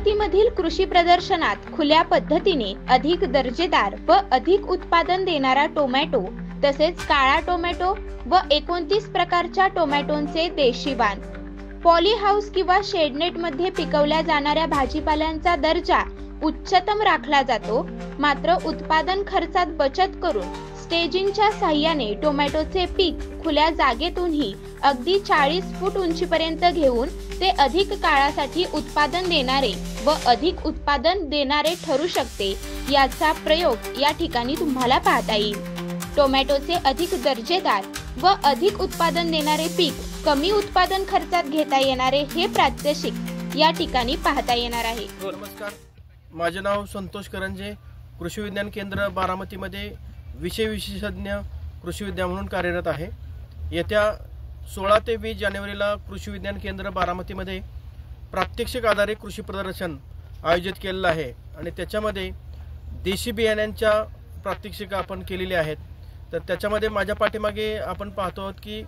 बारामतीमधील कृषी प्रदर्शनात खुल्या पद्धतीने अधिक दर्जेदार व अधिक उत्पादन देणारा टोमॅटो तसेच काळा टोमॅटो व 29 प्रकारच्या टोमॅटोंचे देशी वाण, पॉली हाऊस किंवा शेडनेट मध्ये पिकवल्या जाणाऱ्या भाजीपाल्यांचा दर्जा उच्चतम राखला जातो। मात्र उत्पादन खर्चात बचत करून स्टेजिंगच्या साहाय्याने टोमॅटोचे पीक खुल्या जागेतूनही अगदी 40 फूट उंचीपर्यंत घेऊन ते अधिक काळासाठी उत्पादन देणारे व अधिक उत्पादन देणारे ठरू शकते, याचा प्रयोग या ठिकाणी तुम्हाला पाहता येईल। टोमॅटोचे अधिक दर्जेदार व अधिक उत्पादन देणारे पीक कमी उत्पादन खर्चात घेता येणारे हे प्रात्यक्षिक या ठिकाणी पाहता येणार आहे। नमस्कार, माझे नाव संतोष करंजे, कृषी विज्ञान केंद्र बारामतीमध्ये विषय विशेषज्ञ कृषी विद्या म्हणून कार्यरत आहे। येत्या 16 ते 20 जानेवारीला कृषी विज्ञान केंद्र बारामतीमध्ये प्रात्यक्षिक आधारित कृषी प्रदर्शन आयोजित केलेलं आहे आणि त्याच्यामध्ये देशी बियाण्यांच्या प्रात्यक्षिक आपण केलेली आहेत। तर त्याच्यामध्ये माझ्या पाठीमागे आपण पाहतो आहोत की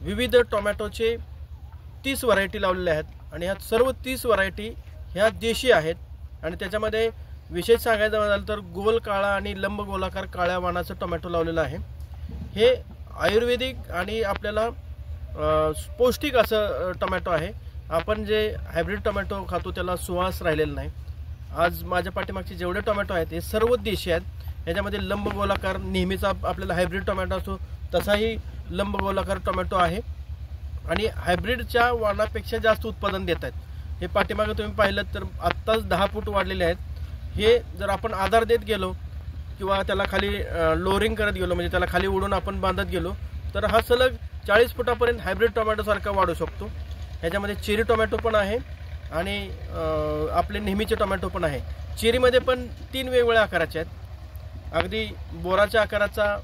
विविध टोमॅटोचे 30 व्हरायटी लावलेल्या आहेत आणि ह्या सर्व 30 व्हरायटी ह्या देशी आहेत आणि त्याच्यामध्ये विशेष सांगायचं झालं तर गोल काळा आणि लंब गोलाकार काळ्या वाणाचं टोमॅटो लावलेलं आहे। हे आयुर्वेदिक आणि आपल्याला पौष्टिक असं टोमॅटो आहे। आपण जे हायब्रिड टोमॅटो खातो त्याला सुवास राहिलेला नाही। आज माझ्या पाठीमागचे जेवढे टोमॅटो आहेत हे सर्व देशी आहेत। याच्यामध्ये लंब गोलाकार नेहमीचा आपल्याला हायब्रिड टोमॅटो असतो तसाही लंब गोलाकार टोमॅटो आहे आणि हायब्रिडच्या वाणापेक्षा जास्त उत्पादन देत आहेत। हे पाठीमागे तुम्ही पाहिलं तर आत्ताच 10 फूट वाढलेले आहेत। हे जर आपण आधार देत गेलो किंवा त्याला खाली लोअरिंग करत गेलो म्हणजे त्याला खाली उडून आपण बांधत गेलो तर हा सलग 40 फुटापर्यंत हायब्रिड टोमॅटो सारखा वाढू शकतो। ह्याच्यामध्ये चेरी टोमॅटो पण आहे आणि आपले नेहमीचे टोमॅटो पण आहे। चेरीमध्ये पण 3 वेगवेगळ्या आकाराचे आहेत। अगदी बोराच्या आकाराचा,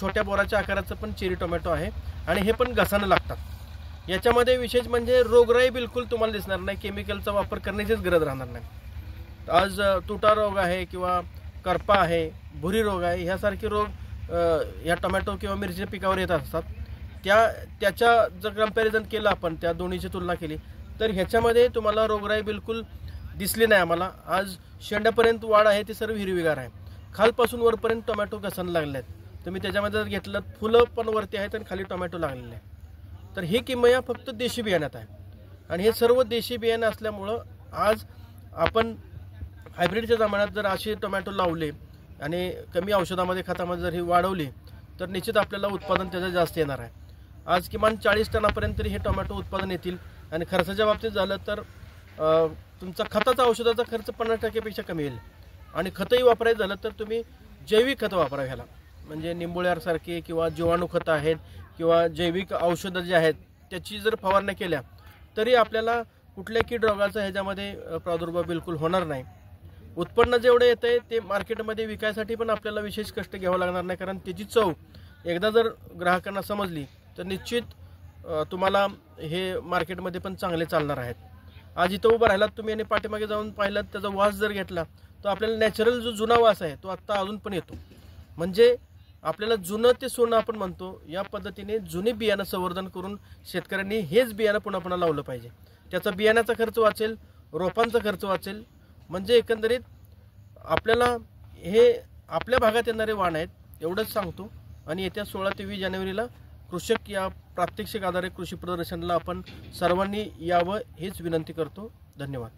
छोट्या बोराच्या आकाराचं पण चेरी टोमॅटो आहे आणि हे पण घसानं लागतात। याच्यामध्ये विशेष म्हणजे रोगराई बिलकुल तुम्हाला दिसणार नाही, केमिकलचा वापर करण्याचीच गरज राहणार नाही। आज तुटा रोग आहे किंवा करपा आहे, भुरी रोग आहे, ह्यासारखे रोग या टोमॅटो किंवा मिरचीच्या पिकावर येत असतात। त्याच्या जर कंपॅरिझन केलं आपण, त्या दोन्हीची तुलना केली तर ह्याच्यामध्ये तुम्हाला रोगराई बिलकुल दिसली नाही आम्हाला। आज शेंड्यापर्यंत वाढ आहे ती सर्व हिरवीगार आहे, खालपासून वरपर्यंत टोमॅटो घसरला लागले आहेत। तुम्ही त्याच्यामध्ये जर घेतलं फुलं पण वरती आहेत आणि खाली टोमॅटो लागलेले आहे। तर ही किमया फक्त देशी बियाण्यात आहे आणि हे सर्व देशी बियाणे असल्यामुळं आज आपण हायब्रिडच्या जमान्यात जर असे टोमॅटो लावले आणि कमी औषधामध्ये खतामध्ये जर ही वाढवली तर निश्चित आपल्याला उत्पादन त्याचं जास्त येणार आहे। आज किमान 40 टनापर्यंत तरी हे टोमॅटो उत्पादन येतील आणि खर्चाच्या बाबतीत झालं तर तुमचा खताचा औषधाचा खर्च 50% पेक्षा कमी येईल आणि खतही वापरायचं झालं तर तुम्ही जैविक खतं वापरा। ह्याला म्हणजे निंबोळ्यासारखे किंवा जीवाणू खतं आहेत किंवा जैविक औषधं जे आहेत त्याची जर फवारण्या केल्या तरी आपल्याला कुठल्या कीड रोगाचा ह्याच्यामध्ये प्रादुर्भाव बिलकुल होणार नाही। उत्पन्न जेवढं येतं आहे ते मार्केटमध्ये विकायसाठी पण आपल्याला विशेष कष्ट घ्यावं लागणार नाही, कारण त्याची चव एकदा जर ग्राहकांना समजली तर निश्चित तुम्हाला हे मार्केटमध्ये पण चांगले चालणार आहेत। आज इथं उभं राहिलात तुम्ही आणि पाठीमागे जाऊन पाहिलात, त्याचा वास जर घेतला तर आपल्याला नॅचरल जो जुना वास आहे तो आत्ता अजून पण येतो। म्हणजे आपल्याला जुनं ते सोनं आपण म्हणतो, या पद्धतीने जुने बियाणं संवर्धन करून शेतकऱ्यांनी हेच बियाणं पुन्हा पुन्हा लावलं पाहिजे। त्याचा बियाण्याचा खर्च वाचेल, रोपांचा खर्च वाचेल, म्हणजे एकंदरीत आपल्याला हे आपल्या भागात येणारे वाण आहेत एवढंच सांगतो। आणि येत्या 16 ते 20 जानेवारीला कृषक या प्रात्यक्षिक आधारित कृषी प्रदर्शनाला आपण सर्वांनी यावं हेच विनंती करतो। धन्यवाद।